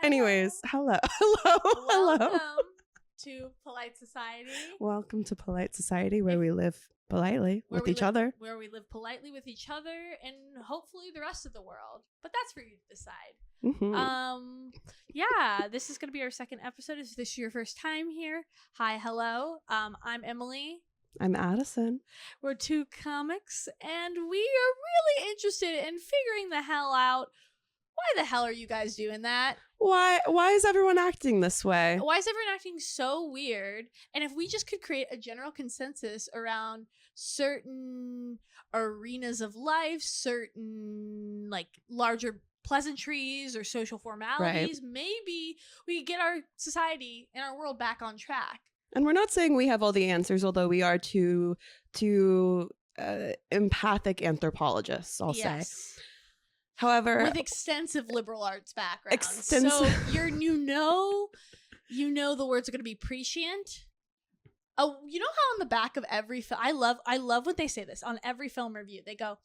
Anyways, hello. Hello. Welcome to Polite Society. Welcome to Polite Society, where we live politely with each other. Where we live politely with each other and hopefully the rest of the world. But that's for you to decide. Mm-hmm. Yeah, this is going to be our second episode. If this is your first time here, hi, hello. I'm Emily. I'm Adison. We're two comics, and we are really interested in figuring the hell out. Why the hell are you guys doing that? Why is everyone acting this way? Why is everyone acting so weird? And if we just could create a general consensus around certain arenas of life, certain like larger pleasantries or social formalities, maybe we could get our society and our world back on track. And we're not saying we have all the answers, although we are two empathic anthropologists, I'll say. However, with extensive liberal arts background, so you know the words are going to be prescient. Oh, you know how on the back of every film, I love when they say this on every film review. They go,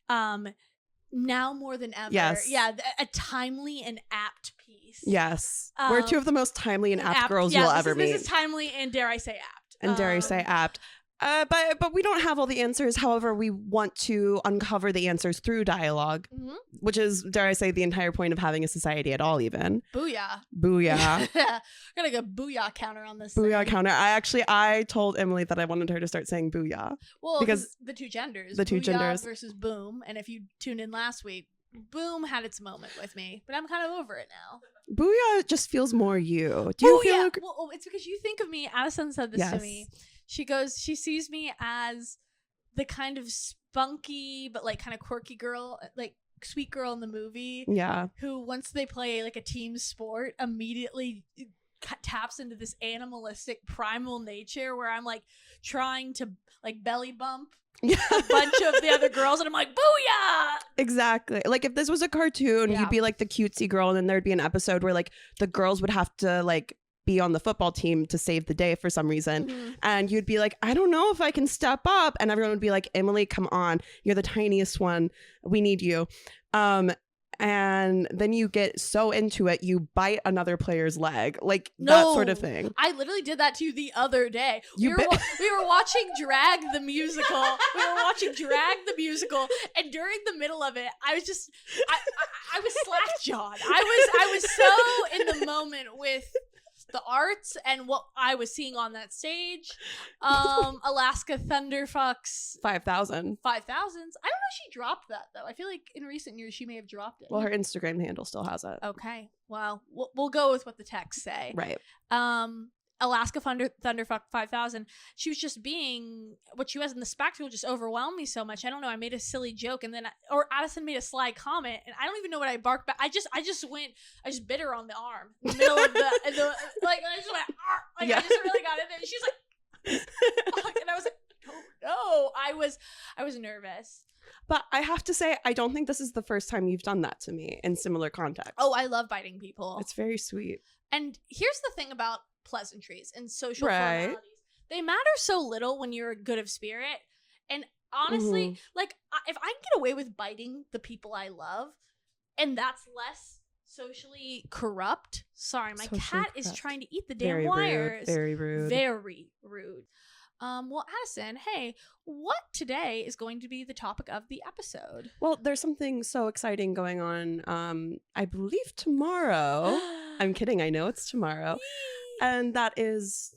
now more than ever. Yes. Yeah, a timely and apt piece. Yes, we're two of the most timely and apt girls you'll ever meet. This is timely and dare I say apt. And dare I say apt. But we don't have all the answers. However, we want to uncover the answers through dialogue, which is, dare I say, the entire point of having a society at all, even. Booyah. Booyah. We're going to go booyah counter on this Booyah thing. Counter. I told Emily that I wanted her to start saying booyah. Well, because the two genders. The two booyah genders. Versus boom. And if you tuned in last week, boom had its moment with me. But I'm kind of over it now. Booyah just feels more you. Do you feel... Well, it's because you think of me. Addison said this to me. She sees me as the kind of spunky but like kind of quirky girl, like sweet girl in the movie. Yeah. Who once they play like a team sport immediately taps into this animalistic primal nature where I'm like trying to like belly bump a bunch of the other girls and I'm like, booyah! Exactly. Like if this was a cartoon, you'd be like the cutesy girl and then there'd be an episode where like the girls would have to like be on the football team to save the day for some reason. And you'd be like, I don't know if I can step up. And everyone would be like, Emily, come on. You're the tiniest one. We need you. And then you get so into it, you bite another player's leg. Like that sort of thing. I literally did that to you the other day. We were watching Drag the Musical. And during the middle of it, I was just, I was slack-jawed. I was so in the moment with the arts and what I was seeing on that stage. Alaska Thunderfuck's 5,000. 5,000s. I don't know if she dropped that though. I feel like in recent years she may have dropped it. Well, her Instagram handle still has it. Okay. Well, we'll go with what the texts say. Right. Alaska Thunderfuck 5,000. She was just being what she was in the spectacle just overwhelmed me so much. I don't know. I made a silly joke and then Addison made a sly comment and I don't even know what I barked back. I just bit her on the arm in the middle of the like I just went I just really got in there and she's like and I was like, oh no. I was nervous. But I have to say, I don't think this is the first time you've done that to me in similar context. Oh, I love biting people. It's very sweet. And here's the thing about pleasantries and social formalities. They matter so little when you're good of spirit. And honestly, like if I can get away with biting the people I love and that's less socially corrupt. Sorry, my cat is trying to eat the damn wires. Very rude. Very rude. Well, Addison, hey, what today is going to be the topic of the episode? Well, there's something so exciting going on. I believe tomorrow. I'm kidding. I know it's tomorrow. And that is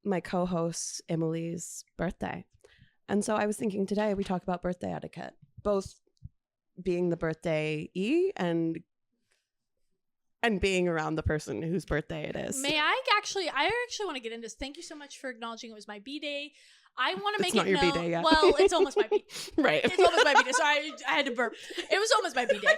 my co-host Emily's birthday. And so I was thinking today we talk about birthday etiquette, both being the birthday-y and being around the person whose birthday it is. I actually want to get into this. Thank you so much for acknowledging it was my B-day. I want to make it known. It's not your B-day yet. Well, it's almost my B-day. Right. It's almost my B-day. So I had to burp. It was almost my B-day.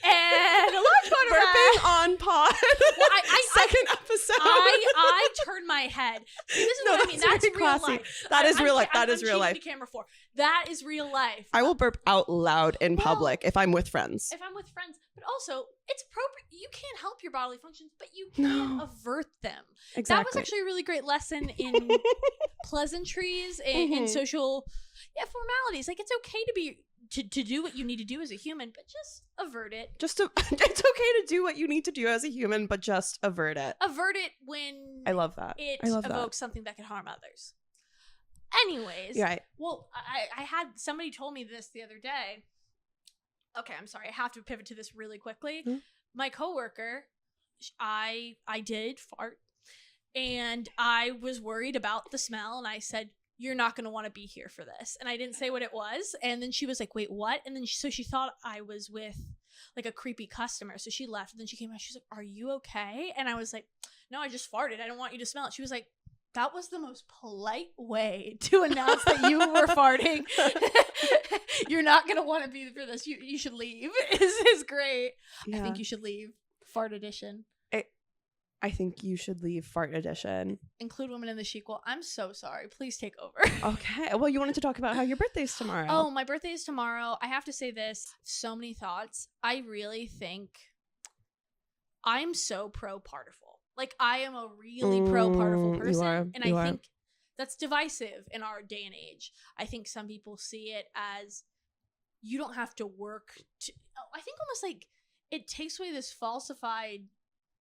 And a large part of burping on pod. Well, Second episode. I turned my head. See, this is what I mean. That's real classy. life. That is real life. That is real life. The camera for. That is real life. I will burp out loud in public if I'm with friends. If I'm with friends. But also, it's appropriate. You can't help your bodily functions, but you can avert them. Exactly. That was actually a really great lesson in pleasantries and social formalities. Like, it's okay to be to do what you need to do as a human, but just avert it. It's okay to do what you need to do as a human, but just avert it. Avert it when I love that. It I love evokes something that could harm others. Anyways, right. Well, I had somebody told me this the other day. Okay, I'm sorry. I have to pivot to this really quickly. Mm-hmm. My coworker, I did fart, and I was worried about the smell, and I said, "You're not going to want to be here for this." And I didn't say what it was. And then she was like, "Wait, what?" And then she thought I was with like a creepy customer. So she left. And then she came out. She's like, "Are you okay?" And I was like, "No, I just farted. I don't want you to smell it." She was like, "That was the most polite way to announce that you were farting. You're not going to want to be for this. You should leave." It's great. Yeah. I think you should leave. Fart edition. I think you should leave fart edition. Include women in the sequel. I'm so sorry. Please take over. Okay. Well, you wanted to talk about how your birthday's tomorrow. Oh, my birthday is tomorrow. I have to say this. So many thoughts. I really think I'm so pro-partiful. Like, I am a really pro-partiful person. You are. And I think that's divisive in our day and age. I think some people see it as you don't have to work to... I think almost like it takes away this falsified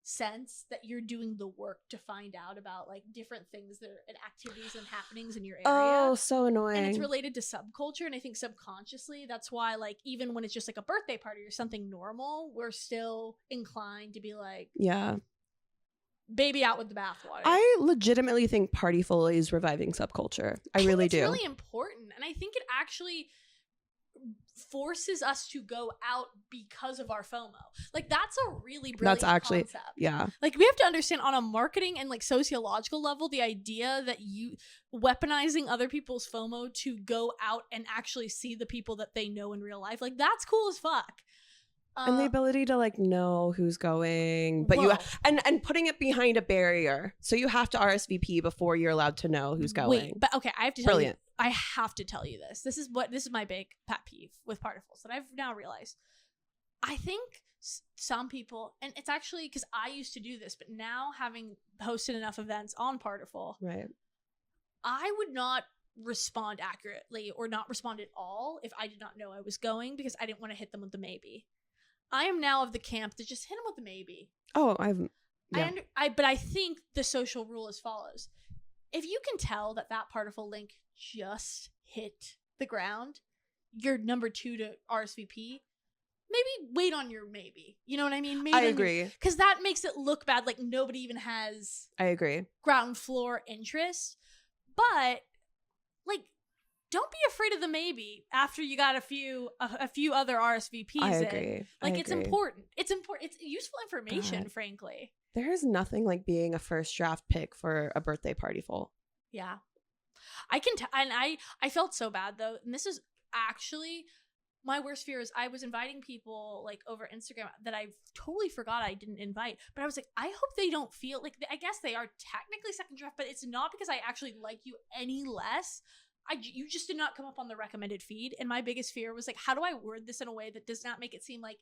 sense that you're doing the work to find out about like different things that are and activities and happenings in your area. Oh, so annoying. And it's related to subculture, and I think subconsciously that's why, like, even when it's just like a birthday party or something normal, we're still inclined to be like, yeah, baby out with the bathwater. I legitimately think Partyful is reviving subculture. I really do. It's really important, and I think it actually forces us to go out because of our FOMO. Like, that's a really brilliant concept. Yeah. Like, we have to understand on a marketing and like sociological level, the idea that you weaponizing other people's FOMO to go out and actually see the people that they know in real life. Like, that's cool as fuck. And the ability to like know who's going, but and putting it behind a barrier. So you have to RSVP before you're allowed to know who's going. Wait, but okay, I have to tell you. I have to tell you this. This is my big pet peeve with Partifuls that I've now realized. I think some people, and it's actually because I used to do this, but now having hosted enough events on Partiful, right, I would not respond accurately or not respond at all if I did not know I was going, because I didn't want to hit them with the maybe. I am now of the camp to just hit them with the maybe. Oh, but I think the social rule as follows. If you can tell that Partiful link just hit the ground, you're number 2 to RSVP, maybe wait on your maybe. You know what I mean? Maybe I agree. Because that makes it look bad, like nobody even has ground floor interest. But, like, don't be afraid of the maybe after you got a few other RSVPs. I agree. Like, it's important. It's important. It's useful information, frankly. There is nothing like being a first draft pick for a birthday party full. Yeah. I can and I felt so bad though. And this is actually my worst fear is I was inviting people like over Instagram that I totally forgot I didn't invite. But I was like, I hope they don't feel like, I guess they are technically second draft, but it's not because I actually like you any less. You just did not come up on the recommended feed. And my biggest fear was like, how do I word this in a way that does not make it seem like,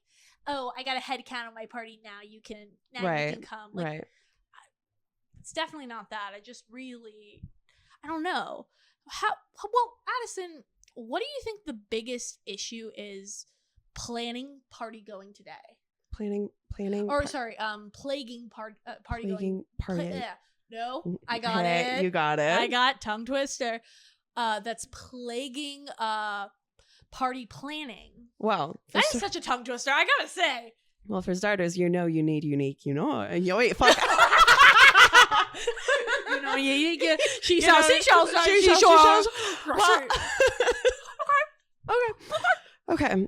oh, I got a head count on my party. Now you can come. Like, it's definitely not that. I just really, I don't know. Well, Addison, what do you think the biggest issue is planning party going today? Plaguing party going. No, I got it. You got it. I got tongue twister. That's plaguing party planning. Well, that is such a tongue twister, I gotta say. Well, for starters, you need unique, wait, fuck. She sells seashells. Okay.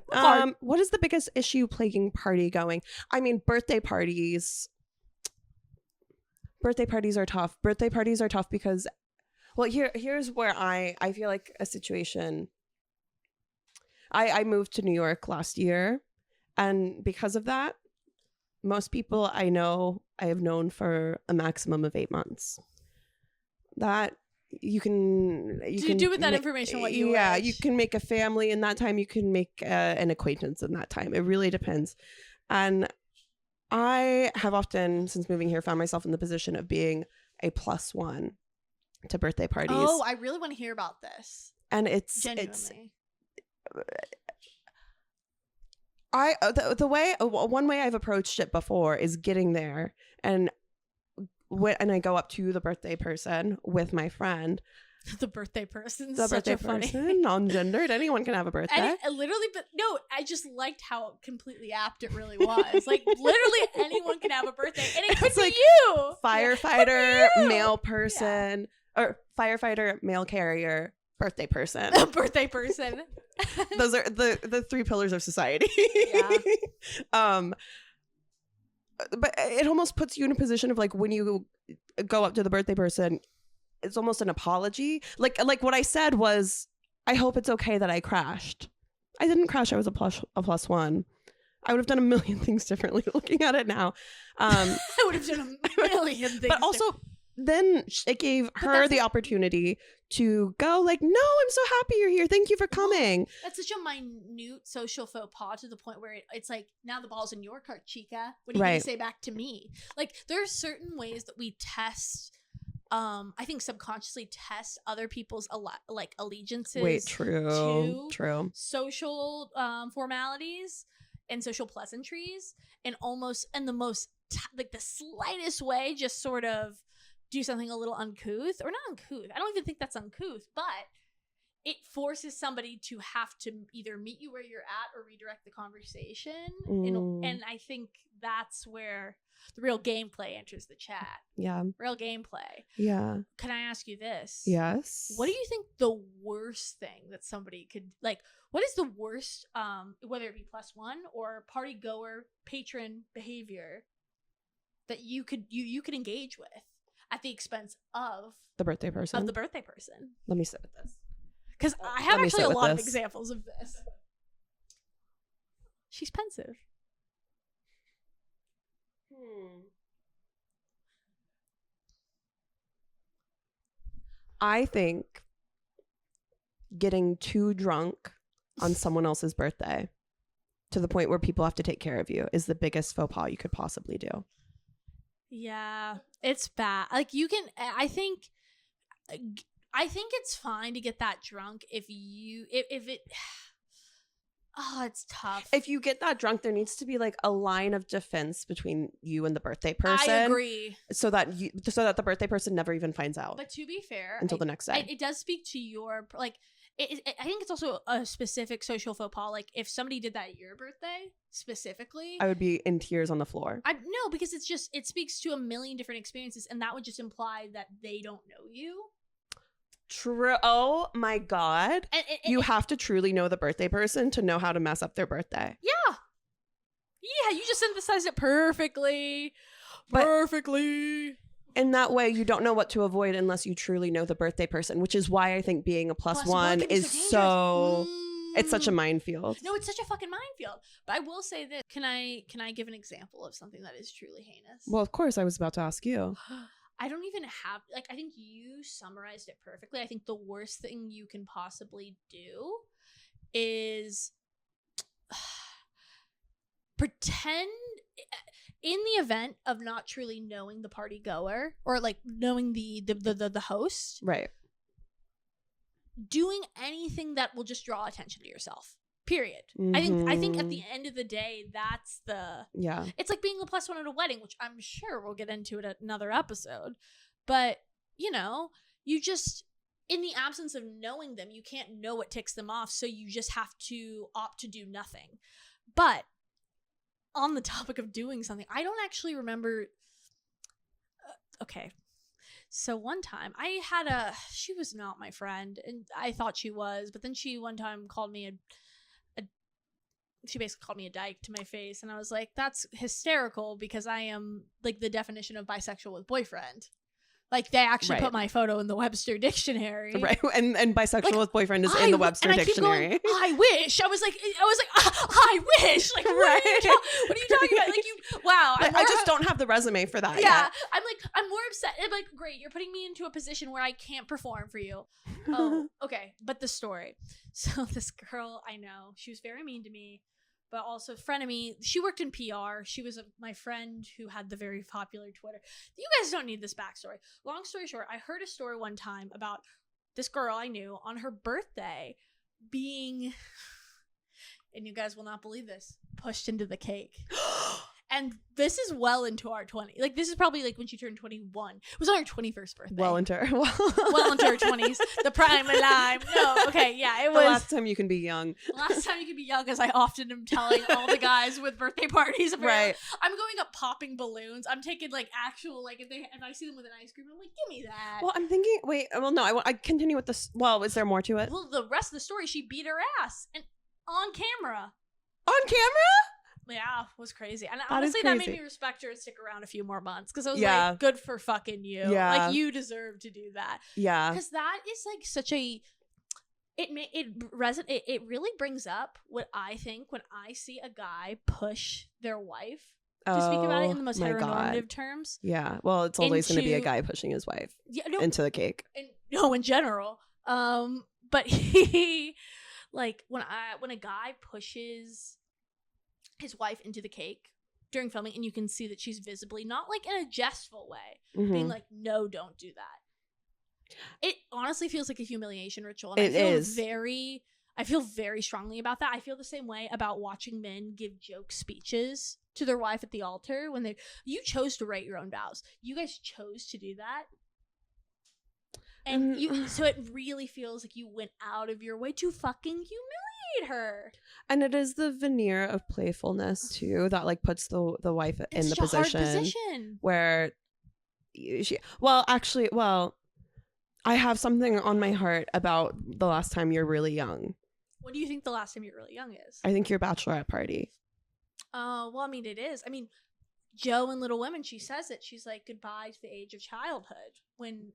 What is the biggest issue plaguing party going? I mean, birthday parties are tough. Birthday parties are tough because, well, here's where I feel like a situation. I moved to New York last year, and because of that, most people I have known for a maximum of 8 months. That you can do with that information what you wish. You can make a family in that time. You can make an acquaintance in that time. It really depends. And I have often, since moving here, found myself in the position of being a +1 to birthday parties. Oh, I really want to hear about this. And it's genuinely. one way I've approached it before is getting there, and I go up to the birthday person with my friend. The birthday person. The birthday person, non-gendered. Anyone can have a birthday. And literally, but no, I just liked how completely apt it really was. Like, literally anyone can have a birthday, and it could be you. Firefighter, male person, or firefighter, male carrier, birthday person. Birthday person. Those are the three pillars of society. Yeah. But it almost puts you in a position of like when you go up to the birthday person, it's almost an apology. Like what I said was, I hope it's okay that I crashed. I didn't crash. I was a plus one. I would have done a million things differently looking at it now. I would have done a million things. But also, then it gave her the opportunity to go like, no, I'm so happy you're here. Thank you for coming. That's such a minute social faux pas to the point where it's like, now the ball's in your court, chica. What are you going to say back to me? Like, there are certain ways that we test, I think subconsciously test other people's allegiances. True. Social formalities and social pleasantries, and the most like the slightest way, just sort of do something a little uncouth, or not uncouth. I don't even think that's uncouth, but it forces somebody to have to either meet you where you're at or redirect the conversation. And I think that's where the real gameplay enters the chat. Yeah. Real gameplay. Yeah. Can I ask you this? Yes. What do you think the worst thing that somebody could, like, what is the worst, whether it be plus one or party goer patron behavior that you could engage with at the expense of the birthday person? Let me sit with this. Because I have actually a lot of examples of this. She's pensive. I think getting too drunk on someone else's birthday to the point where people have to take care of you is the biggest faux pas you could possibly do. Yeah, it's bad. Like, you can, I think it's fine to get that drunk if it, it's tough. If you get that drunk, there needs to be like a line of defense between you and the birthday person. I agree. So that the birthday person never even finds out. But to be fair, until the next day. It does speak to your, like, I think it's also a specific social faux pas. Like, if somebody did that at your birthday specifically, I would be in tears on the floor. No, because it speaks to a million different experiences, and that would just imply that they don't know you. True. Oh my God. You have to truly know the birthday person to know how to mess up their birthday. Yeah. You just synthesized it perfectly. In that way, you don't know what to avoid unless you truly know the birthday person, which is why I think being a plus one is it's such a minefield. No, it's such a fucking minefield. But I will say this. Can I give an example of something that is truly heinous? Well, of course, I was about to ask you. I don't even have, like, I think you summarized it perfectly. I think the worst thing you can possibly do is pretend, in the event of not truly knowing the party goer, or like knowing the host, right, doing anything that will just draw attention to yourself. Period. I think at the end of the day, that's it's like being a plus one at a wedding, which I'm sure we'll get into it at another episode. But, you just, in the absence of knowing them, you can't know what ticks them off, so you just have to opt to do nothing. But on the topic of doing something, I don't actually remember. Okay. So one time she was not my friend, and I thought she was, but then she one time called me she basically called me a dyke to my face, and I was like, that's hysterical, because I am like the definition of bisexual with boyfriend. Like, they actually put my photo in the Webster dictionary. Right. And bisexual with boyfriend is in the Webster dictionary. Going, I wish. I was like, I wish. Like, what are you talking about? Like, wow. I just don't have the resume for that. Yeah. Yet. I'm more upset. I'm like, great, you're putting me into a position where I can't perform for you. Oh, okay. But the story. So this girl, I know, she was very mean to me, but also frenemy. She worked in PR. She was my friend who had the very popular Twitter. You guys don't need this backstory. Long story short, I heard a story one time about this girl I knew on her birthday being and you guys will not believe this, pushed into the cake. And this is well into our 20s. Like, this is probably like when she turned 21. It was on her 21st birthday. Well into her 20s. The prime of life. No, okay, yeah, it was. The last time you can be young. The last time you can be young, as I often am telling all the guys with birthday parties. Apparently. Right. I'm going up popping balloons. I'm taking like actual, like if I see them with an ice cream, I'm like, give me that. Well, I'm thinking, I continue with this. Well, is there more to it? Well, the rest of the story, she beat her ass and on camera. On camera? Yeah, it was crazy. And that honestly, that made crazy. me respect her and stick around a few more months. Because I was like, good for fucking you. Yeah. Like, you deserve to do that. Yeah. Because that is like such a... It really brings up what I think when I see a guy push their wife, to speak about it in the most heteronormative terms. Yeah. Well, it's always going to be a guy pushing his wife into the cake. In general. But he... Like, when a guy pushes his wife into the cake during filming, and you can see that she's visibly, not like in a jestful way, being like, no, don't do that. It honestly feels like a humiliation ritual. And I feel very strongly about that. I feel the same way about watching men give joke speeches to their wife at the altar when you chose to write your own vows. You guys chose to do that. And so it really feels like you went out of your way to fucking humiliate her. And it is the veneer of playfulness too that like puts the wife in the position where I have something on my heart about the last time you're really young. What do you think the last time you're really young is? I think your bachelorette party. Well, I mean, it is. I mean, Joe in Little Women, she says it. She's like, goodbye to the age of childhood. When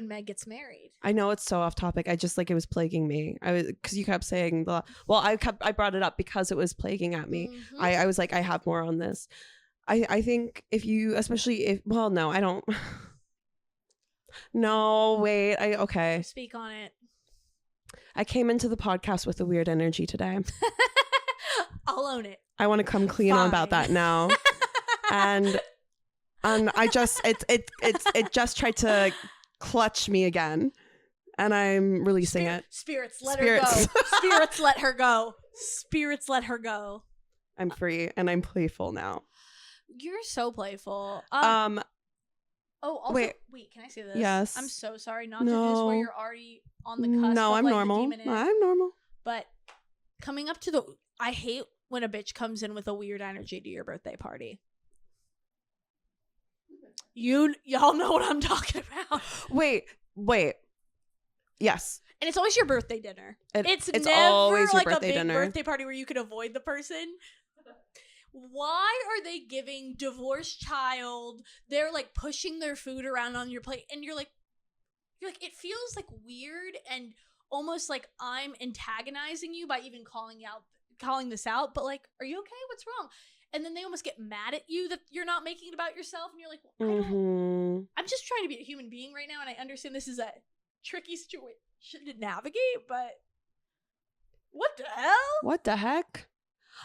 Meg gets married. I know it's so off topic. I just like, it was plaguing me. Because you kept saying I brought it up because it was plaguing at me. Mm-hmm. I was like, I have more on this. I think no, I don't. No, wait. Okay. Speak on it. I came into the podcast with a weird energy today. I'll own it. I want to come clean about that now. And I just it just tried to clutch me again, and I'm releasing it. Spirits, let her go. Spirits, let her go. Spirits, let her go. I'm free and I'm playful now. You're so playful. Also, wait, can I say this? Yes. I'm so sorry not to do this where you're already on the cusp. No, I'm normal. I'm normal. But coming up I hate when a bitch comes in with a weird energy to your birthday party. Y'all know what I'm talking about. Wait. Yes. And it's always your birthday dinner. It's never always like your a big dinner. birthday party where you can avoid the person. Why are they giving divorced child? They're like pushing their food around on your plate, and you're like, it feels like weird and almost like I'm antagonizing you by even calling this out. But like, are you okay? What's wrong? And then they almost get mad at you that you're not making it about yourself, and you're like, I'm just trying to be a human being right now, and I understand this is a tricky situation to navigate, but what the hell? What the heck?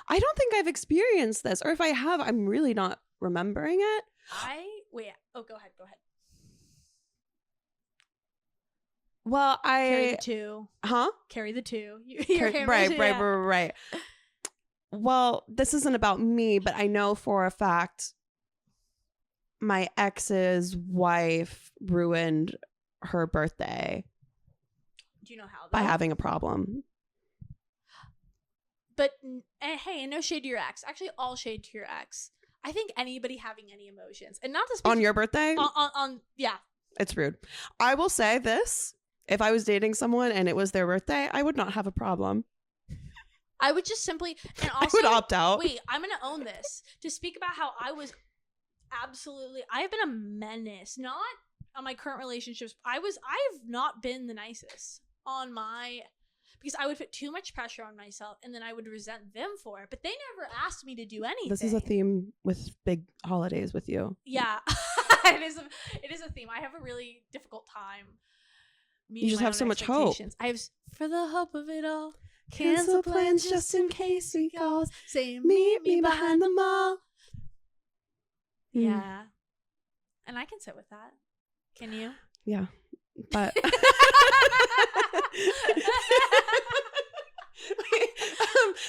I don't think I've experienced this, or if I have, I'm really not remembering it. Go ahead. Well, carry the two. Huh? Carry the two. Right. Well, this isn't about me, but I know for a fact my ex's wife ruined her birthday. Do you know how? By having a problem. But hey, and no shade to your ex. Actually, all shade to your ex. I think anybody having any emotions, and not to speak on your birthday, yeah, it's rude. I will say this: if I was dating someone and it was their birthday, I would not have a problem. I would just simply, and also, I would opt out. Wait, I'm gonna own this to speak about how I was I have been a menace. Not on my current relationships. I have not been the nicest on my. Because I would put too much pressure on myself, and then I would resent them for it. But they never asked me to do anything. This is a theme with big holidays with you. Yeah, it is a theme. I have a really difficult time. You just have so much hope. I have for the hope of it all. Cancel plans just in case he calls. Say meet me behind the mall. Yeah, and I can sit with that. Can you? Yeah, but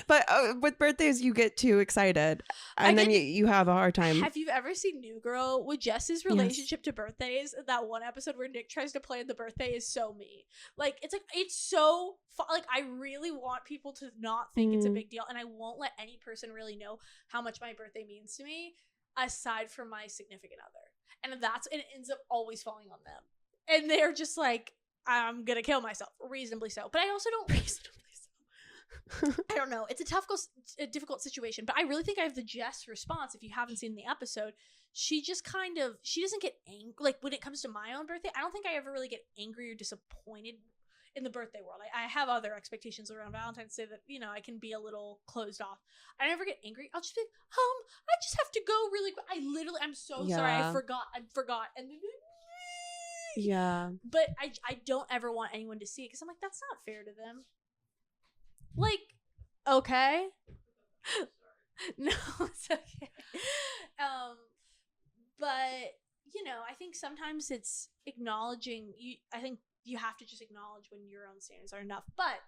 But with birthdays, you get too excited, and then you have a hard time. Have you ever seen New Girl with Jess's relationship to birthdays? That one episode where Nick tries to plan the birthday is so me. Like, it's so fun. Like, I really want people to not think it's a big deal, and I won't let any person really know how much my birthday means to me, aside from my significant other. And it ends up always falling on them. And they're just like, I'm gonna kill myself, reasonably so. But I also don't reasonably so. I don't know. It's a difficult situation. But I really think I have the Jess response. If you haven't seen the episode, she just she doesn't get angry. Like, when it comes to my own birthday, I don't think I ever really get angry or disappointed in the birthday world. I have other expectations around Valentine's Day that, I can be a little closed off. I never get angry. I'll just be like, I just have to go really quick. I'm so sorry. I forgot. And yeah. But I don't ever want anyone to see it because I'm like, that's not fair to them. Like, okay. No, it's okay. But, I think sometimes it's acknowledging I think you have to just acknowledge when your own standards are enough. But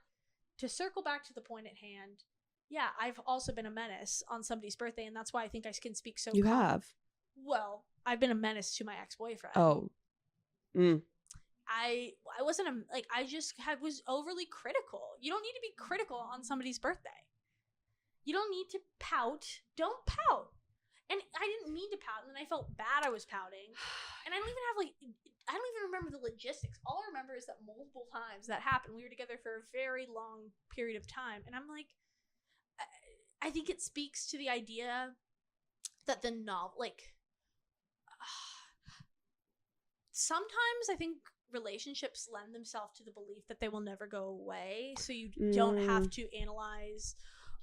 to circle back to the point at hand, yeah, I've also been a menace on somebody's birthday, and that's why I think I can speak so. You have? Well, I've been a menace to my ex-boyfriend. Oh. I wasn't I just was overly critical. You don't need to be critical on somebody's birthday. You don't need to pout. Don't pout. And I didn't mean to pout, and then I felt bad I was pouting. And I don't even remember the logistics. All I remember is that multiple times that happened. We were together for a very long period of time. And I'm like, I think it speaks to the idea that the novel, sometimes I think relationships lend themselves to the belief that they will never go away. So you don't have to analyze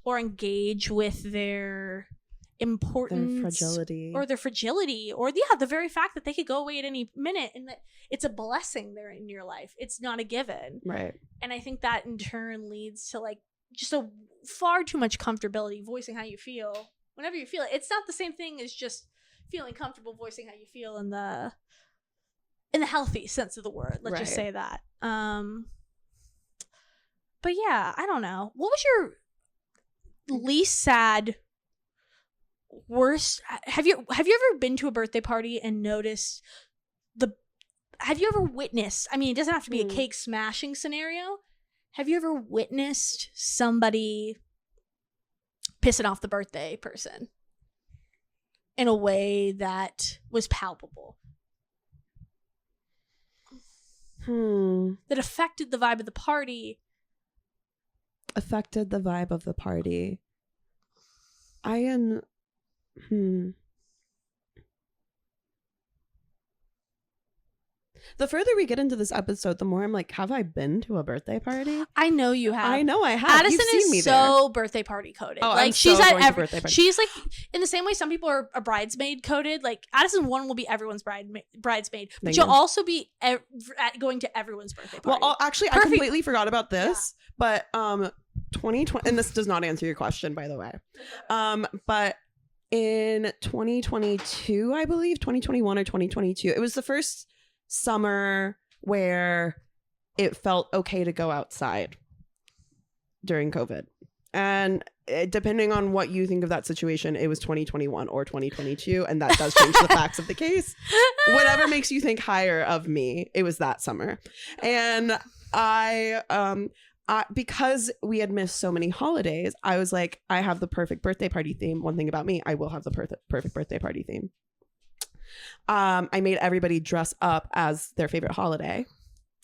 or engage with their importance, their fragility, or the very fact that they could go away at any minute, and that it's a blessing they're in your life. It's not a given, right? And I think that in turn leads to just a far too much comfortability voicing how you feel whenever you feel it. It's not the same thing as just feeling comfortable voicing how you feel in the healthy sense of the word. Let's just say that. But yeah, I don't know. What was your least sad, worst? Have you ever been to a birthday party and noticed have you ever witnessed, it doesn't have to be a cake smashing scenario. Have you ever witnessed somebody pissing off the birthday person in a way that was palpable? That affected the vibe of the party. I am... The further we get into this episode, the more I'm like, have I been to a birthday party? I know you have. I know I have. Addison is so birthday party coded. Oh, I'm she's at every birthday party. She's in the same way some people are bridesmaid coded. Addison 1 will be everyone's bridesmaid, but you'll also be going to everyone's birthday party. Well, actually, I completely forgot about this, but 2020, and this does not answer your question, by the way. But in 2022, I believe 2021 or 2022, it was the first summer where it felt okay to go outside during COVID. And depending on what you think of that situation, it was 2021 or 2022, and that does change the facts of the case. Whatever makes you think higher of me, it was that summer. And I because we had missed so many holidays, I was like, I have the perfect birthday party theme. One thing about me, I will have the perfect birthday party theme. I made everybody dress up as their favorite holiday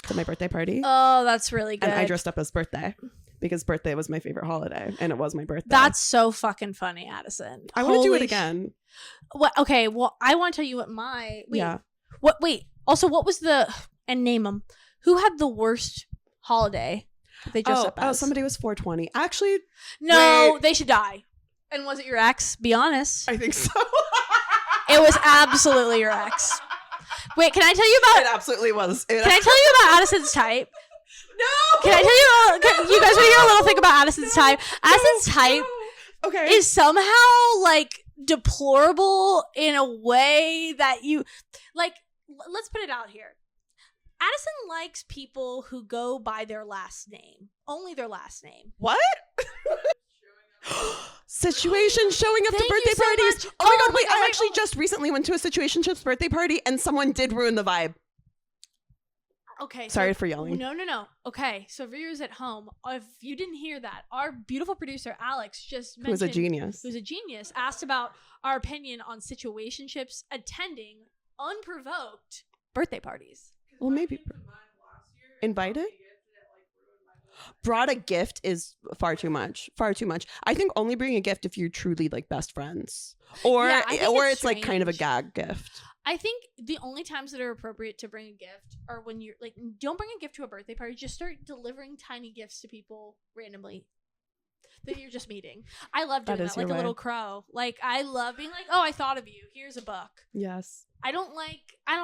for my birthday party. Oh, that's really good. And I dressed up as birthday because birthday was my favorite holiday, and it was my birthday. That's so fucking funny, Addison. I want to do it again. What? Okay, well, I want to tell you what Wait. Also, what was and name them. Who had the worst holiday they dressed up as? Oh, somebody was 420. Actually, no, they should die. And was it your ex? Be honest. I think so. It was absolutely your ex. Wait, can I tell you about... It absolutely was. Can I tell you about Addison's type? No! Can I tell you... you guys want to hear a little thing about Addison's type? Addison's type is somehow, deplorable in a way that you... let's put it out here. Addison likes people who go by their last name. Only their last name. What? Situation showing up to Thank you birthday so parties. much. Oh my god, wait, God, I actually just recently went to a situationship's birthday party and someone did ruin the vibe. Okay. Sorry for yelling. No. Okay. So viewers at home, if you didn't hear that, our beautiful producer, Alex, just mentioned. Who's a genius. Who's a genius, asked about our opinion on situationships attending unprovoked birthday parties. Well, maybe. Invited? Brought a gift is far too much. Far too much. I think only bring a gift if you're truly like best friends. Or it's like kind of a gag gift. I think the only times that are appropriate to bring a gift are when you're like, don't bring a gift to a birthday party. Just start delivering tiny gifts to people randomly that you're just meeting. I love doing that like a little crow. Like, I love being like, oh, I thought of you. Here's a book. Yes. I don't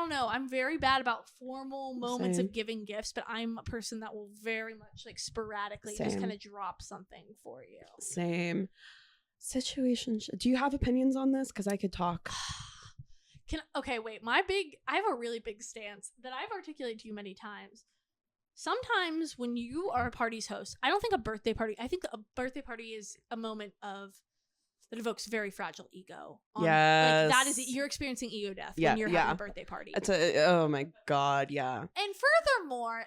know. I'm very bad about formal moments of giving gifts, but I'm a person that will very much like sporadically just kind of drop something for you. Same. Situation. Do you have opinions on this? Because I could talk. I have a really big stance that I've articulated to you many times. Sometimes when you are a party's host, I think a birthday party is a moment that evokes very fragile ego. Yes. Like, that is it. You're experiencing ego death when you're having a birthday party. Oh my God, yeah. And furthermore,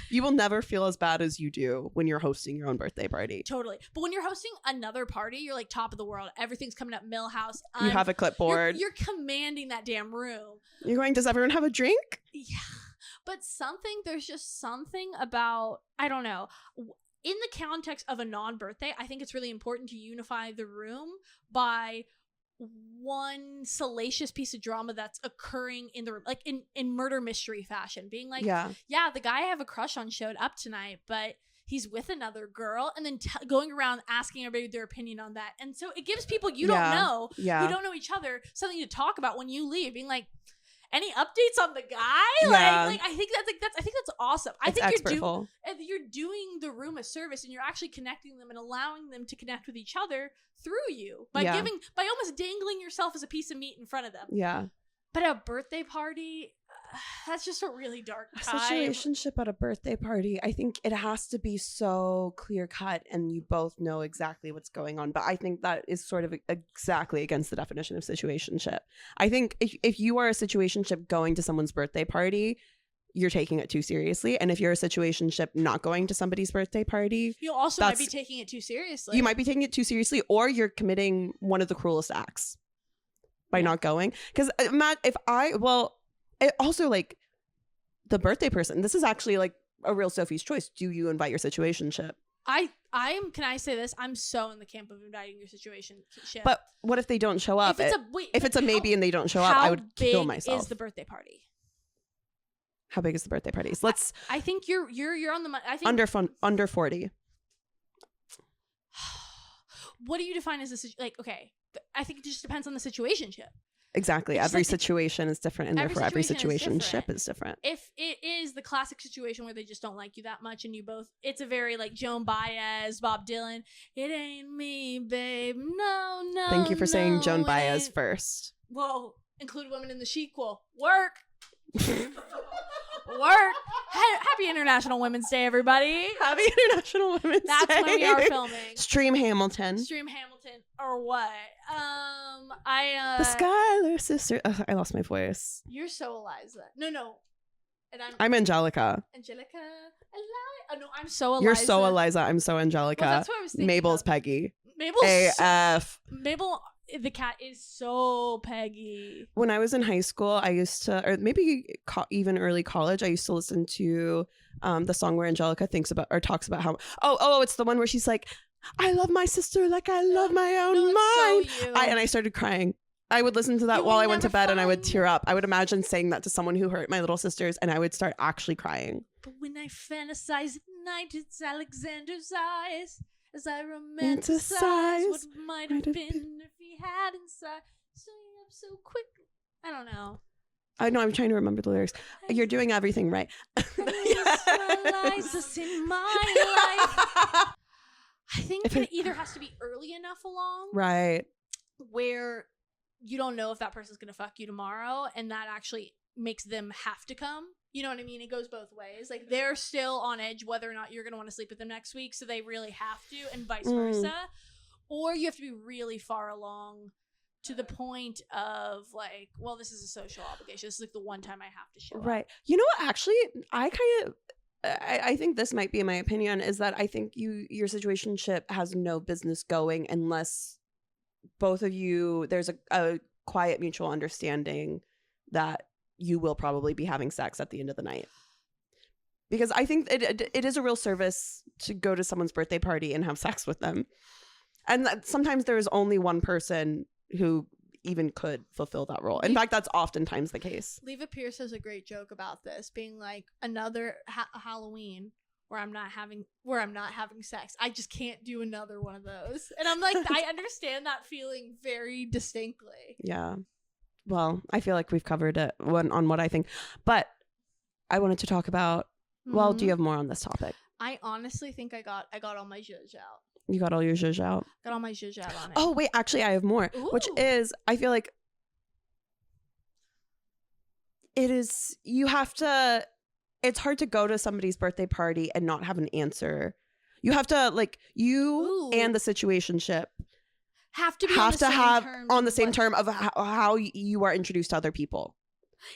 you will never feel as bad as you do when you're hosting your own birthday party. Totally. But when you're hosting another party, you're like top of the world. Everything's coming up Millhouse. You have a clipboard. You're commanding that damn room. You're going, does everyone have a drink? Yeah. But there's just something about, I don't know. In the context of a non-birthday, I think it's really important to unify the room by one salacious piece of drama that's occurring in the room, like in murder mystery fashion, being like, yeah, the guy I have a crush on showed up tonight, but he's with another girl, and then going around asking everybody their opinion on that. And so it gives people you don't know, who don't know each other, something to talk about when you leave, being like, any updates on the guy? Like I think that's awesome. I think you're doing the room a service, and you're actually connecting them and allowing them to connect with each other through you by almost dangling yourself as a piece of meat in front of them. Yeah. But a birthday party, that's just a really dark time. Situationship at a birthday party, I think it has to be so clear cut and you both know exactly what's going on. But I think that is sort of exactly against the definition of situationship. I think if you are a situationship going to someone's birthday party, you're taking it too seriously. And if you're a situationship not going to somebody's birthday party, you also might be taking it too seriously. You might be taking it too seriously, or you're committing one of the cruelest acts by not going. Because also, like, the birthday person, this is actually like a real Sophie's choice. Do you invite your situationship? Can I say this? I'm so in the camp of inviting your situationship. But what if they don't show up? If it's a maybe and they don't show up, I would kill myself. How big is the birthday party? How big is the birthday party? I think you're on the. I think under 40. What do you define as okay? I think it just depends on the situationship. Exactly. Every situation is different, and therefore every situationship is different. If it is the classic situation where they just don't like you that much, and it's a very like Joan Baez, Bob Dylan. It ain't me, babe. No. Thank you for saying Joan Baez first. Well, include women in the sequel. Work. Work. Happy International Women's Day, everybody. Happy International Women's Day. That's when we are filming. Stream Hamilton or what? The Schuyler sister. I lost my voice. You're so Eliza. No. And I'm Angelica. Angelica. Oh no, I'm so Eliza. You're so Eliza. I'm so Angelica. Well, that's what I was thinking. Mabel's Peggy. Mabel's AF. Mabel. The cat is so Peggy. When I was in high school, I used to, or maybe even early college, I used to listen to the song where Angelica talks about how, it's the one where she's like, I love my sister like I love my own mind. So and I started crying. I would listen to that while I went to bed and I would tear up. I would imagine saying that to someone who hurt my little sisters and I would start actually crying. But when I fantasize at night, it's Alexander's eyes. As I romanticize what might have been if he had inside. Staying up so quick. I don't know. I know, I'm trying to remember the lyrics. You're doing everything right. Eliza's in my life. I think it either has to be early enough along. Right. Where you don't know if that person's going to fuck you tomorrow, and that actually makes them have to come. You know what I mean? It goes both ways. Like, they're still on edge whether or not you're going to want to sleep with them next week, so they really have to, and vice versa. Or you have to be really far along to the point of, like, well, this is a social obligation. This is, like, the one time I have to show up. Right. You know what? Actually, I think this might be my opinion, is that I think your situationship has no business going unless both of you, there's a quiet mutual understanding that you will probably be having sex at the end of the night. Because I think it is a real service to go to someone's birthday party and have sex with them. And sometimes there is only one person who even could fulfill that role. In fact, that's oftentimes the case. Leva Pierce has a great joke about this, being like, another Halloween where I'm not having sex. I just can't do another one of those. And I'm like, I understand that feeling very distinctly. Yeah. Well, I feel like we've covered it on what I think. But I wanted to talk about, well, do you have more on this topic? I honestly think I got all my zhuzh out. You got all your zhuzh out? Got all my zhuzh out on it. Oh, wait, actually, I have more. Ooh. Which is, I feel like you have to, it's hard to go to somebody's birthday party and not have an answer. You have to, like, and the situationship have to on the same term of how you are introduced to other people.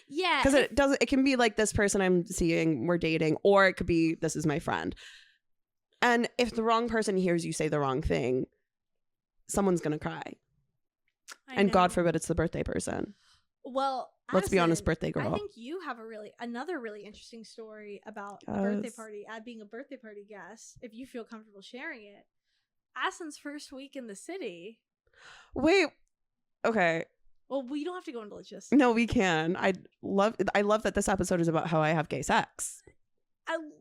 Yeah. Because it can be like, this person I'm seeing, we're dating, or it could be, this is my friend. And if the wrong person hears you say the wrong thing, someone's going to cry. I know. God forbid it's the birthday person. Well, let's be honest, birthday girl. I think you have another really interesting story about a birthday party, being a birthday party guest, if you feel comfortable sharing it. Addison's first week in the city. Wait. Okay. Well, we don't have to go into logistics. No, we can. I love that this episode is about how I have gay sex.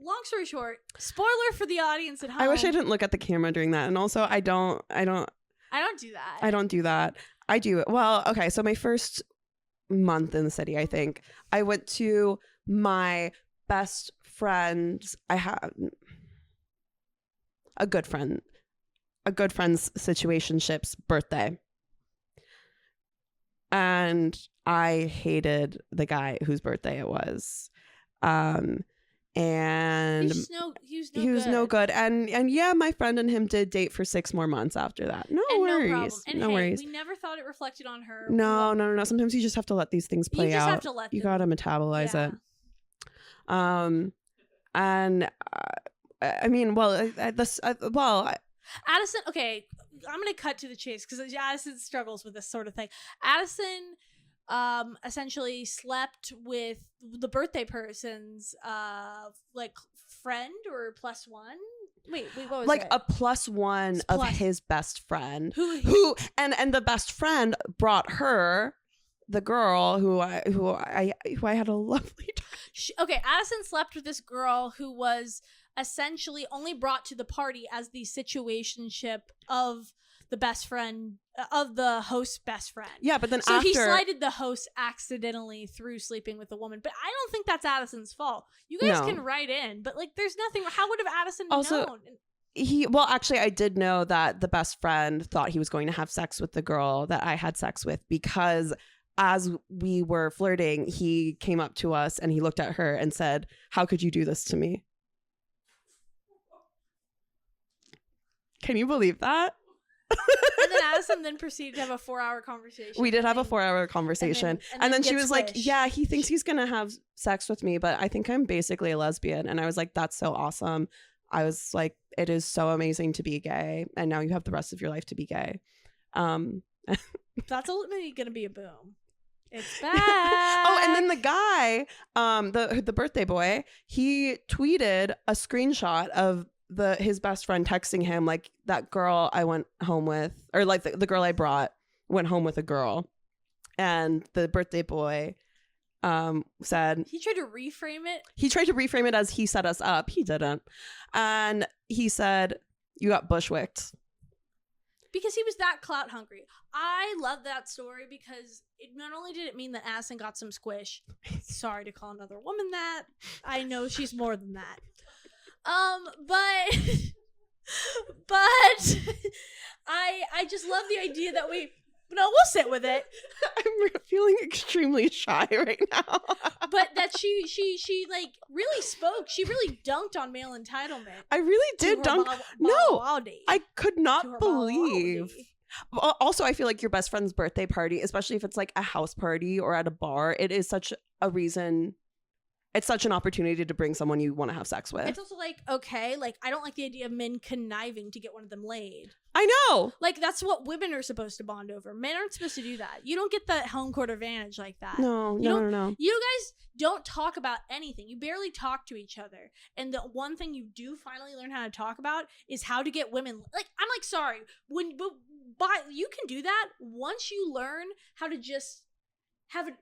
Long story short, spoiler for the audience at home. I wish I didn't look at the camera during that. And also, I don't do that. I don't do that. I do it. Well, okay. So my first month in the city, I think, I went to my best friend's, I had a good friend's situationship's birthday. And I hated the guy whose birthday it was. And he was no good. And yeah, my friend and him did date for 6 more months after that. No worries. No worries. We never thought it reflected on her. No. Sometimes you just have to let these things play out. You just have to let them. You gotta metabolize it. And I mean, Addison, okay, I'm gonna cut to the chase because Addison struggles with this sort of thing. Addison essentially slept with the birthday person's like friend or plus one. Wait, what was like it? A plus one of his best friend who and the best friend brought her, the girl who I had a lovely time. Okay, Addison slept with this girl who was essentially only brought to the party as the situationship of the best friend of the host's best friend. Yeah, but then he slighted the host accidentally through sleeping with a woman. But I don't think that's Addison's fault. You guys can write in, but like, there's nothing. How would have Addison known? Actually, I did know that the best friend thought he was going to have sex with the girl that I had sex with, because as we were flirting, he came up to us and he looked at her and said, "How could you do this to me?" Can you believe that? And then Addison then proceeded to have a 4-hour conversation. We did have a 4-hour conversation. And then she was like, yeah, he thinks he's going to have sex with me, but I think I'm basically a lesbian. And I was like, that's so awesome. I was like, it is so amazing to be gay. And now you have the rest of your life to be gay. That's ultimately going to be a boom. It's back. Oh, and then the guy, the birthday boy, he tweeted a screenshot of his best friend texting him, like, that girl I went home with, or like the girl I brought went home with a girl. And the birthday boy said he tried to reframe it as he set us up. He didn't. And he said, "You got bushwicked." Because he was that clout hungry. I love that story because it not only did it mean that Addison got some squish. Sorry to call another woman that. I know she's more than that. But I just love the idea that we'll sit with it. feeling extremely shy right now. But that she like really spoke. She really dunked on male entitlement. I really did dunk. I could not believe. Also, I feel like your best friend's birthday party, especially if it's like a house party or at a bar, it is such a reason. It's such an opportunity to bring someone you want to have sex with. It's also like, okay, like I don't like the idea of men conniving to get one of them laid. I know. Like that's what women are supposed to bond over. Men aren't supposed to do that. You don't get the home court advantage like that. No. You guys don't talk about anything. You barely talk to each other. And the one thing you do finally learn how to talk about is how to get women. Like I'm like, sorry, you can do that once you learn how to just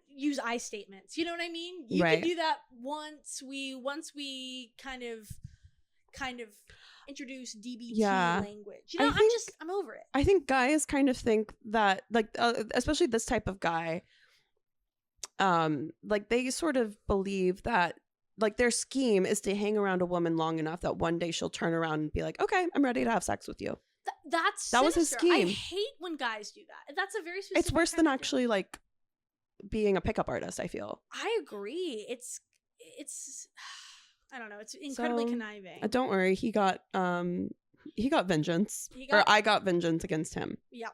use I statements. You know what I mean? You can do that once we kind of introduce DBT language. You know, I'm over it. I think guys kind of think that, like, especially this type of guy, like they sort of believe that, like, their scheme is to hang around a woman long enough that one day she'll turn around and be like, okay, I'm ready to have sex with you. That was his scheme. I hate when guys do that. That's a very specific. It's worse than actually like being a pickup artist, I feel. I agree. It's I don't know. It's incredibly conniving. Don't worry. He got vengeance. I got vengeance against him. Yeah.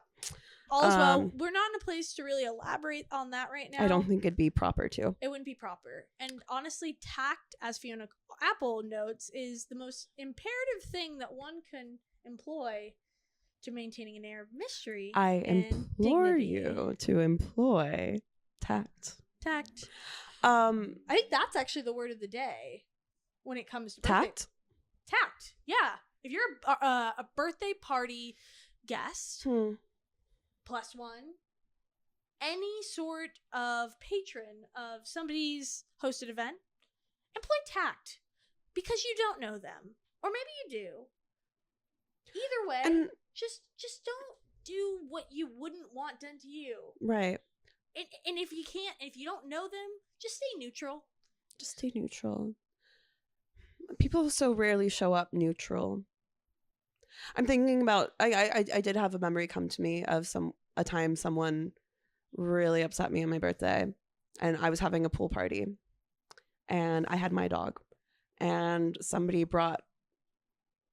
All as well. We're not in a place to really elaborate on that right now. I don't think it'd be proper to. It wouldn't be proper. And honestly, tact, as Fiona Apple notes, is the most imperative thing that one can employ to maintaining an air of mystery. I implore you to employ tact. Tact. I think that's actually the word of the day when it comes to tact. Tact. Yeah. If you're a birthday party guest, +1, any sort of patron of somebody's hosted event, employ tact because you don't know them, or maybe you do. Either way, and just don't do what you wouldn't want done to you. Right. And if you don't know them, just stay neutral. Just stay neutral. People so rarely show up neutral. I'm thinking about, I did have a memory come to me of a time someone really upset me on my birthday, and I was having a pool party and I had my dog, and somebody brought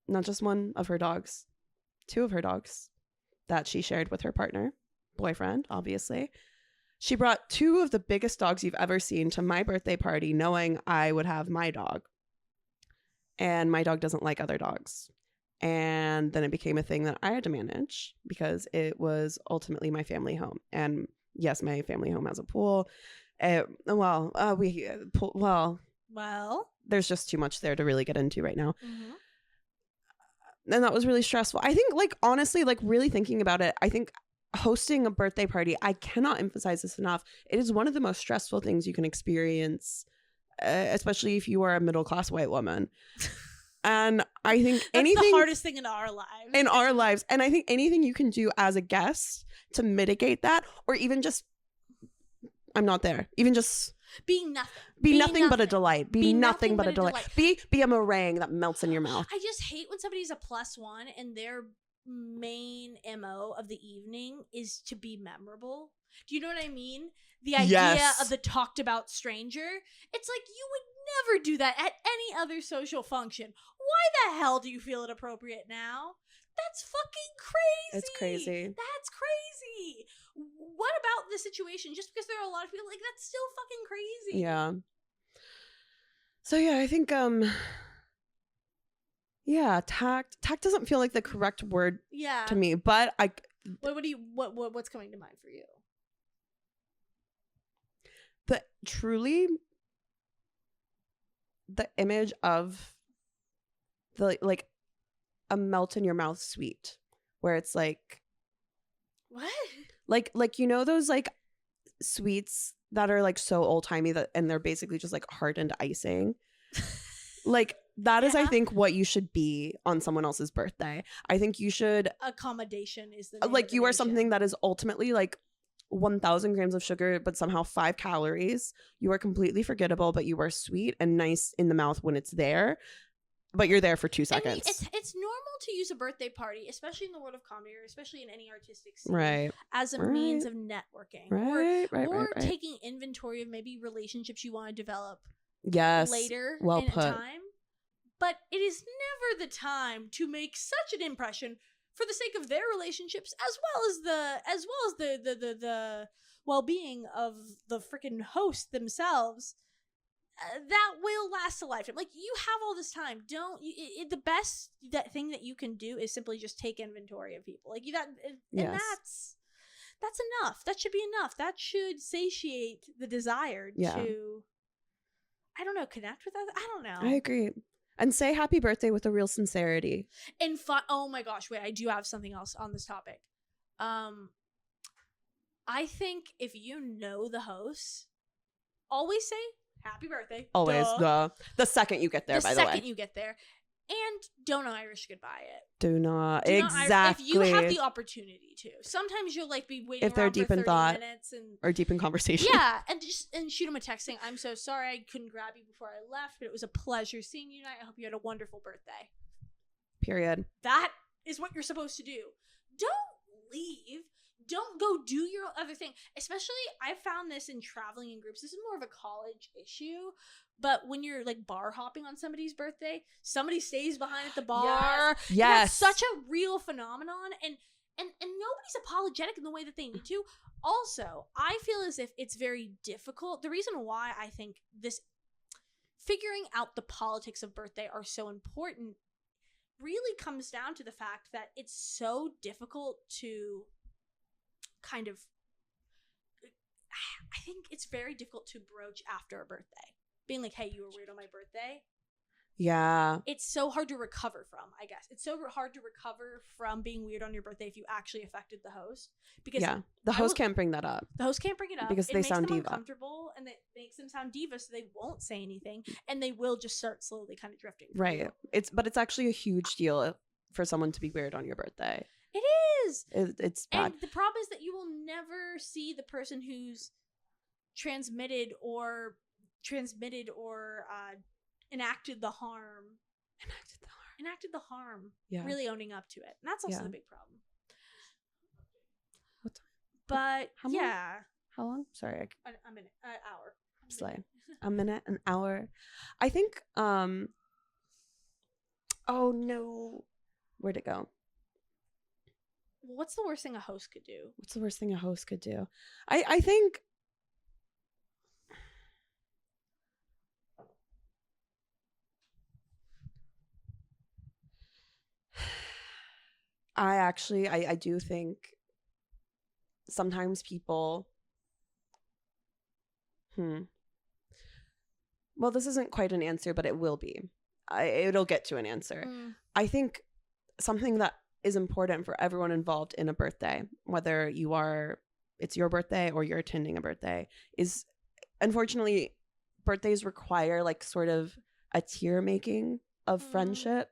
not just one of her dogs, 2 of her dogs that she shared with her partner, boyfriend, obviously. She brought 2 of the biggest dogs you've ever seen to my birthday party, knowing I would have my dog. And my dog doesn't like other dogs. And then it became a thing that I had to manage because it was ultimately my family home. And yes, my family home has a pool. There's just too much there to really get into right now. Mm-hmm. And that was really stressful. I think, like, honestly, like, really thinking about it, I think hosting a birthday party, I cannot emphasize this enough. It is one of the most stressful things you can experience, especially if you are a middle-class white woman. And I think that's the hardest thing in our lives. And I think anything you can do as a guest to mitigate that, or even just, I'm not there. Even just being nothing. Be nothing but a delight. Be nothing but a delight. Be a meringue that melts in your mouth. I just hate when somebody's a +1 and their main MO of the evening is to be memorable. Do you know what I mean? The idea of the talked about stranger. It's like you would never do that at any other social function. Why the hell do you feel it appropriate now? That's fucking crazy. It's crazy. That's crazy. What about the situation? Just because there are a lot of people, like, that's still fucking crazy. Yeah. So yeah, I think tact doesn't feel like the correct word to me, but what's coming to mind for you? The image of the, like, a melt in your mouth sweet, where it's like, what? Like you know those, like, sweets that are, like, so old-timey and they're basically just, like, hardened icing. Like, that is, I think, what you should be on someone else's birthday. I think you should... Accommodation is the name like, of the you are nation. something that is ultimately, like, 1,000 grams of sugar, but somehow 5 calories. You are completely forgettable, but you are sweet and nice in the mouth when it's there. but you're there for 2 I seconds. mean, it's normal to use a birthday party, especially in the world of comedy, or especially in any artistic scene, Right. as a means of networking, or taking inventory of maybe relationships you want to develop later in time. But it is never the time to make such an impression for the sake of their relationships, as well as the well-being of the freaking host themselves. That will last a lifetime. Like, you have all this time. The best thing that you can do is simply just take inventory of people. Like, that's enough. That should be enough. That should satiate the desire to, I don't know, connect with others. I don't know. I agree. And say happy birthday with a real sincerity. And oh my gosh, wait, I do have something else on this topic. I think if you know the host, always say happy birthday. Always. The second you get there, by the way. The second you get there. And don't Irish goodbye it. Do not. Exactly. If you have the opportunity to. Sometimes you'll like be waiting if they're around deep for 30 in thought minutes or deep in conversation. Yeah, and shoot them a text saying, I'm so sorry I couldn't grab you before I left, but it was a pleasure seeing you tonight. I hope you had a wonderful birthday. Period. That is what you're supposed to do. Don't leave. Don't go do your other thing. Especially, I found this in traveling in groups. This is more of a college issue. But when you're like bar hopping on somebody's birthday, somebody stays behind at the bar. Yes. That's such a real phenomenon. And nobody's apologetic in the way that they need to. Also, I feel as if it's very difficult. The reason why I think this figuring out the politics of birthday are so important really comes down to the fact that it's so difficult to kind of, I think it's very difficult to broach after a birthday. Being like, hey, you were weird on my birthday. Yeah. It's so hard to recover from, I guess. It's so hard to recover from being weird on your birthday if you actually affected the host. Because the host can't bring that up. The host can't bring it up. Because they sound diva. It makes them uncomfortable, and it makes them sound diva, so they won't say anything, and they will just start slowly kind of drifting. Right. But it's actually a huge deal for someone to be weird on your birthday. It is. It's bad. And the problem is that you will never see the person who's transmitted or enacted the harm. Yeah. Really owning up to it. And that's also the big problem. What time? But How long? Sorry. A minute. An hour. Slay. A minute, an hour. I think, oh no. Where'd it go? Well, what's the worst thing a host could do? I think I do think sometimes people well, this isn't quite an answer, but it will be. It'll get to an answer. I think something that is important for everyone involved in a birthday, whether it's your birthday or you're attending a birthday, is unfortunately birthdays require like sort of a tier making of friendship.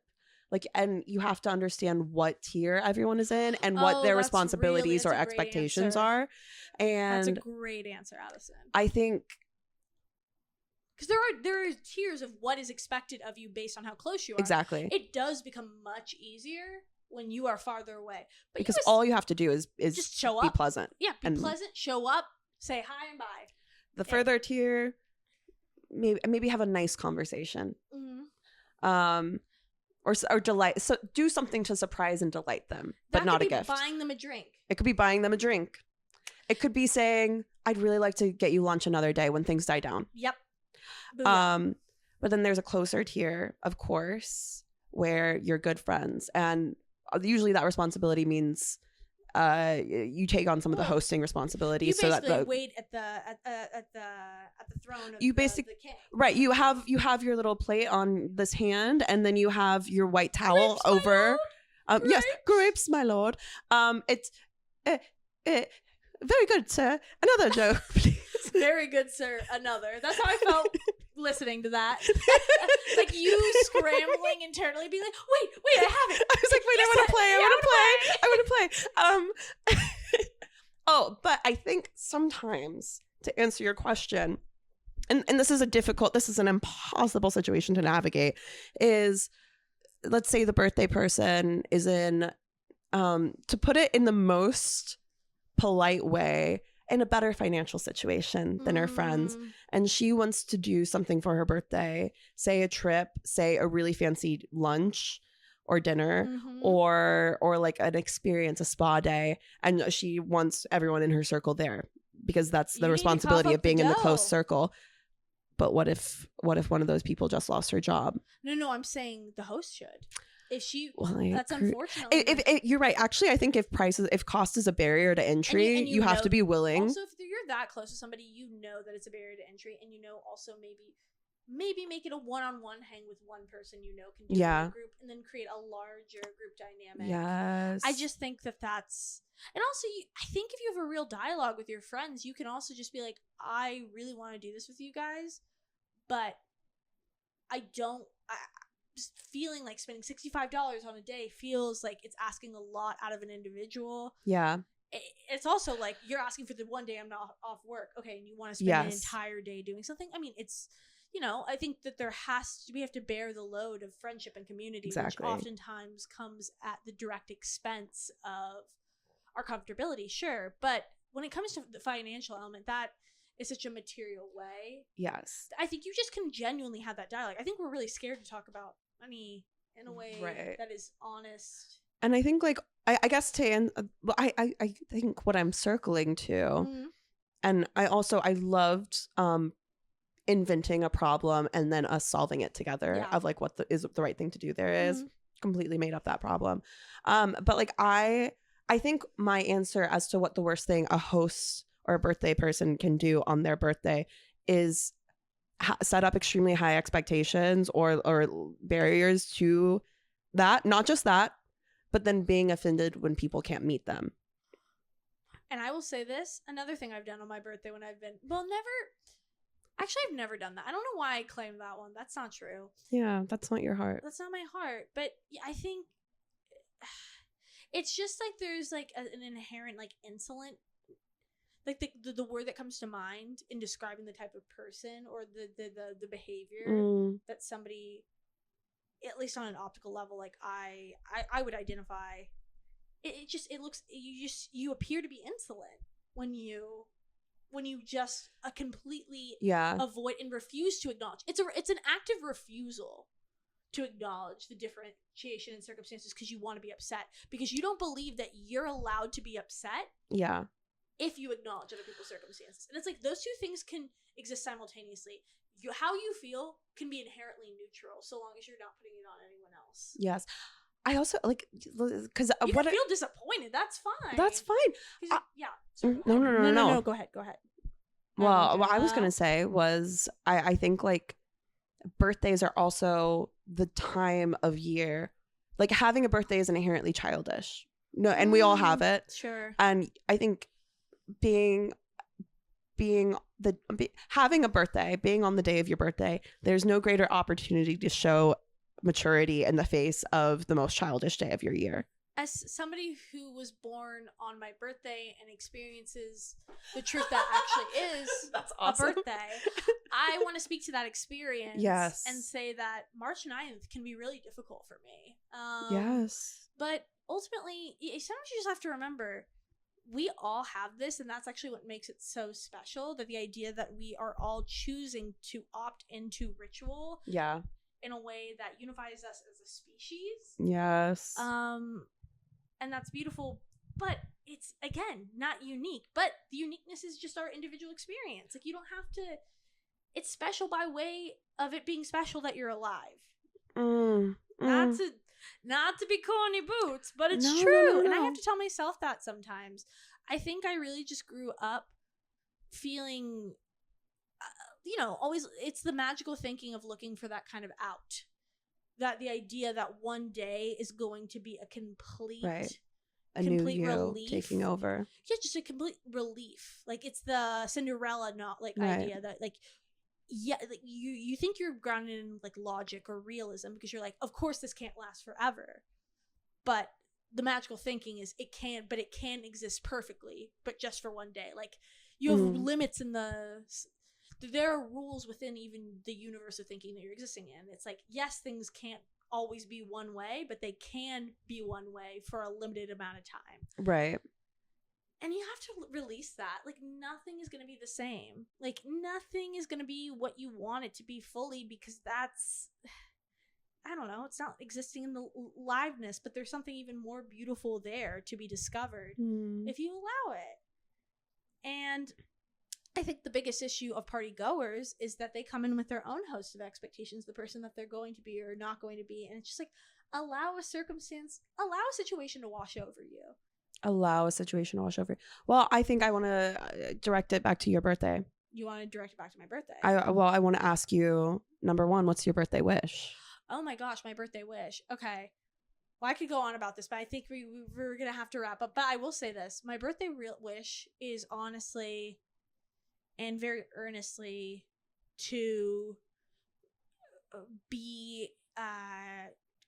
Like, and you have to understand what tier everyone is in and what their responsibilities or expectations are. And that's a great answer, Adison. I think because there are tiers of what is expected of you based on how close you are. Exactly. It does become much easier when you are farther away. But because all you have to do is just show up. Be pleasant. Yeah, pleasant, show up, say hi and bye. The further tier, maybe have a nice conversation. Mm-hmm. Or delight. So do something to surprise and delight them, but not a gift. Buying them a drink. It could be buying them a drink. It could be saying, "I'd really like to get you lunch another day when things die down." Yep. Booyah. But then there's a closer tier, of course, where you're good friends, and usually that responsibility means you take on some of the hosting responsibilities. You basically wait at the throne of the king. Right. You have your little plate on this hand, and then you have your white towel grapes, over. Yes, grapes, my lord. It's very good, sir. Another joke, please. Very good, sir. Another. That's how I felt listening to that. Like you scrambling internally, being like, wait, I have it. I was like, wait, I want to play. Oh, but I think sometimes, to answer your question, and this is an impossible situation to navigate, is let's say the birthday person is in, to put it in the most polite way, in a better financial situation than her friends, and she wants to do something for her birthday, say a trip, say a really fancy lunch or dinner, or like an experience, a spa day, and she wants everyone in her circle there because that's the responsibility of being in the close circle. But what if one of those people just lost her job? No, I'm saying the host should. If she, that's unfortunate. If you're right. Actually, I think if cost is a barrier to entry, and you have to be willing. Also, if you're that close to somebody, you know that it's a barrier to entry, and you know also maybe make it a one-on-one hang with one person you know can do a group, and then create a larger group dynamic. Yes. I just think that's, and also I think if you have a real dialogue with your friends, you can also just be like, I really want to do this with you guys, but just feeling like spending $65 on a day feels like it's asking a lot out of an individual. Yeah. It's also like you're asking for the one day I'm not off work. Okay, and you want to spend an entire day doing something. I mean, it's, I think that we have to bear the load of friendship and community, which oftentimes comes at the direct expense of our comfortability, sure. But when it comes to the financial element, that is such a material way. Yes. I think you just can genuinely have that dialogue. I think we're really scared to talk about money in a way that is honest. And I think, like, I guess to end, I think what I'm circling to, and I loved inventing a problem and then us solving it together of like what is the right thing to do there is. Completely made up that problem. But like I think my answer as to what the worst thing a host or a birthday person can do on their birthday is set up extremely high expectations or barriers to that. Not just that, but then being offended when people can't meet them. And I will say this, another thing I've done on my birthday when I've never done that. I don't know why I claim that one. That's not true. Yeah, that's not your heart. That's not my heart. But I think it's just like there's like an inherent like insolent, like the word that comes to mind in describing the type of person or the behavior that somebody, at least on an optical level, like I would identify. You appear to be insolent when you just completely avoid and refuse to acknowledge. It's an active refusal to acknowledge the differentiation in circumstances because you want to be upset, because you don't believe that you're allowed to be upset. Yeah. If you acknowledge other people's circumstances. And it's like those two things can exist simultaneously. How you feel can be inherently neutral so long as you're not putting it on anyone else. Yes. I also like, because you can feel disappointed. That's fine. That's fine. No. Go ahead. Well, what I was gonna say was I think like birthdays are also the time of year. Like having a birthday is inherently childish. No, and we all have it. Sure. And I think having a birthday, being on the day of your birthday, there's no greater opportunity to show maturity in the face of the most childish day of your year. As somebody who was born on my birthday and experiences the truth that actually is That's awesome. A birthday, I want to speak to that experience and say that March 9th can be really difficult for me. But ultimately, sometimes you just have to remember, we all have this, and that's actually what makes it so special, that the idea that we are all choosing to opt into ritual in a way that unifies us as a species. Yes. And that's beautiful, but it's, again, not unique. But the uniqueness is just our individual experience. Like, you don't have to, it's special by way of it being special that you're alive. Not to be corny boots, but it's true. No. And I have to tell myself that sometimes. I think I really just grew up feeling, always, it's the magical thinking of looking for that kind of out. That the idea that one day is going to be a complete, a complete new you relief. Taking over. Yeah, just a complete relief. Like, it's the Cinderella idea that like, like you think you're grounded in like logic or realism because you're like, of course this can't last forever. But the magical thinking is it can exist perfectly, but just for one day. Like, you have limits in there are rules within even the universe of thinking that you're existing in. It's like, yes, things can't always be one way, but they can be one way for a limited amount of time. Right. And you have to release that. Like, nothing is going to be the same. Like, nothing is going to be what you want it to be fully, because that's, I don't know, it's not existing in the liveness, but there's something even more beautiful there to be discovered if you allow it. And I think the biggest issue of party goers is that they come in with their own host of expectations, the person that they're going to be or not going to be. And it's just like, allow a situation to wash over you. Allow a situation to wash over. Well, I think I want to direct it back to your birthday. You want to direct it back to my birthday? I want to ask you, number one, what's your birthday wish? Oh my gosh, my birthday wish. Okay. Well, I could go on about this, but I think we're going to have to wrap up. But I will say this. My birthday wish is honestly and very earnestly to be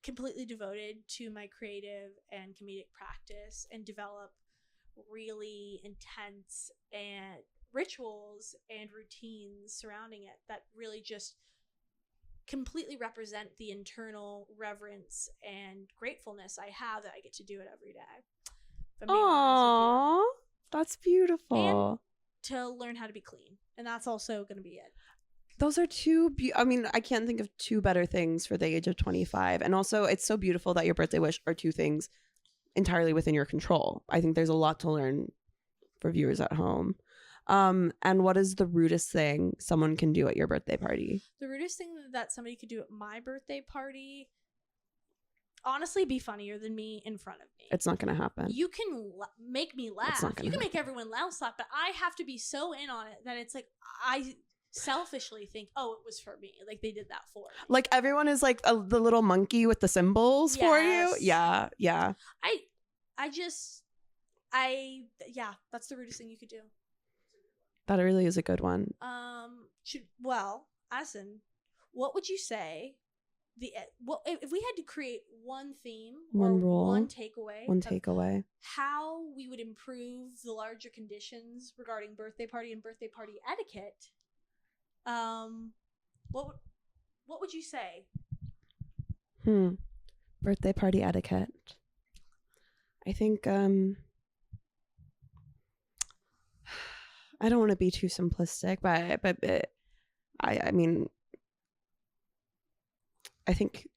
completely devoted to my creative and comedic practice and develop really intense and rituals and routines surrounding it that really just completely represent the internal reverence and gratefulness I have that I get to do it every day. Aww, that's beautiful. And to learn how to be clean, and that's also going to be it. Those are two I mean, I can't think of two better things for the age of 25. And also, it's so beautiful that your birthday wish are two things entirely within your control. I think there's a lot to learn for viewers at home. And what is the rudest thing someone can do at your birthday party? The rudest thing that somebody could do at my birthday party, honestly, be funnier than me in front of me. It's not going to happen. You can make me laugh. You can make everyone else laugh, but I have to be so in on it that it's like I selfishly think, oh, it was for me. Like, they did that for me. Like, everyone is like the little monkey with the symbols for you. Yeah. That's the rudest thing you could do. That really is a good one. Addison, what would you say if we had to create one theme, one or rule, one takeaway, how we would improve the larger conditions regarding birthday party and birthday party etiquette, what would you say? Birthday party etiquette. I think I don't want to be too simplistic, but I mean, I think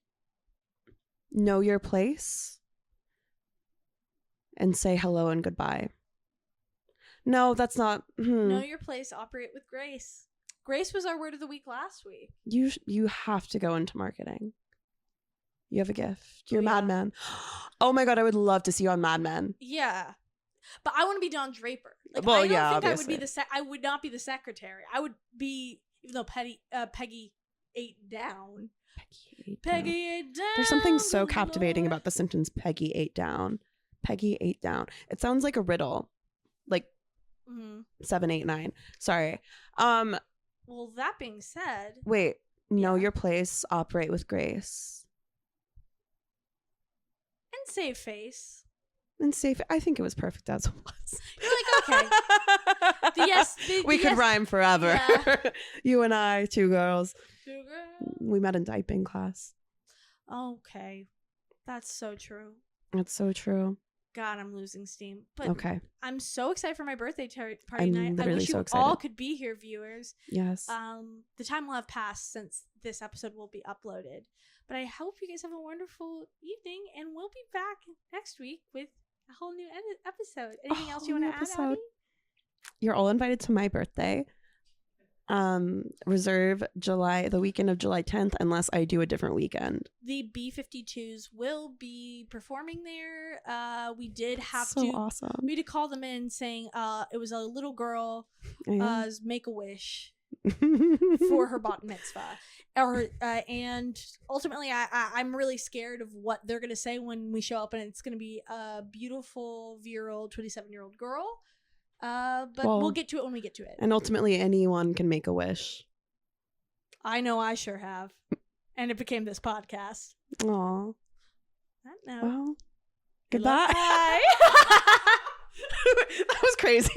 know your place and say hello and goodbye. No, that's not. Know your place, operate with grace. Grace was our word of the week last week. You have to go into marketing. You have a gift. You're Mad Men. Oh my God, I would love to see you on Mad Men. Yeah. But I want to be Don Draper. Like, well, I don't think obviously. I would not be the secretary. I would be, even though Peggy ate down. Peggy ate down. There's something so captivating about the sentence Peggy ate down. Peggy ate down. It sounds like a riddle. Like 7, 8, 9. Sorry. Well, that being said. Wait. Know your place. Operate with grace. And save face. And safe. I think it was perfect as it was. You're like, okay. We could rhyme forever. Yeah. You and I, two girls. We met in diaping class. Okay. That's so true. That's so true. God, I'm losing steam. But okay. I'm so excited for my birthday party I'm night. I wish so you excited. all could be here, viewers. Yes. The time will have passed since this episode will be uploaded. But I hope you guys have a wonderful evening, and we'll be back next week with a whole new episode. Anything else you want to add, Abby? You're all invited to my birthday. Reserve the weekend of July 10th, unless I do a different weekend. The B-52s will be performing there. We did have awesome. We had to call them in saying it was a little girl make a wish for her bat mitzvah. And ultimately I'm really scared of what they're gonna say when we show up, and it's gonna be a beautiful, virile 27-year-old girl. But we'll get to it when we get to it. And ultimately anyone can make a wish. I know I sure have. And it became this podcast. Aw. I know. Well, goodbye. Bye. That was crazy.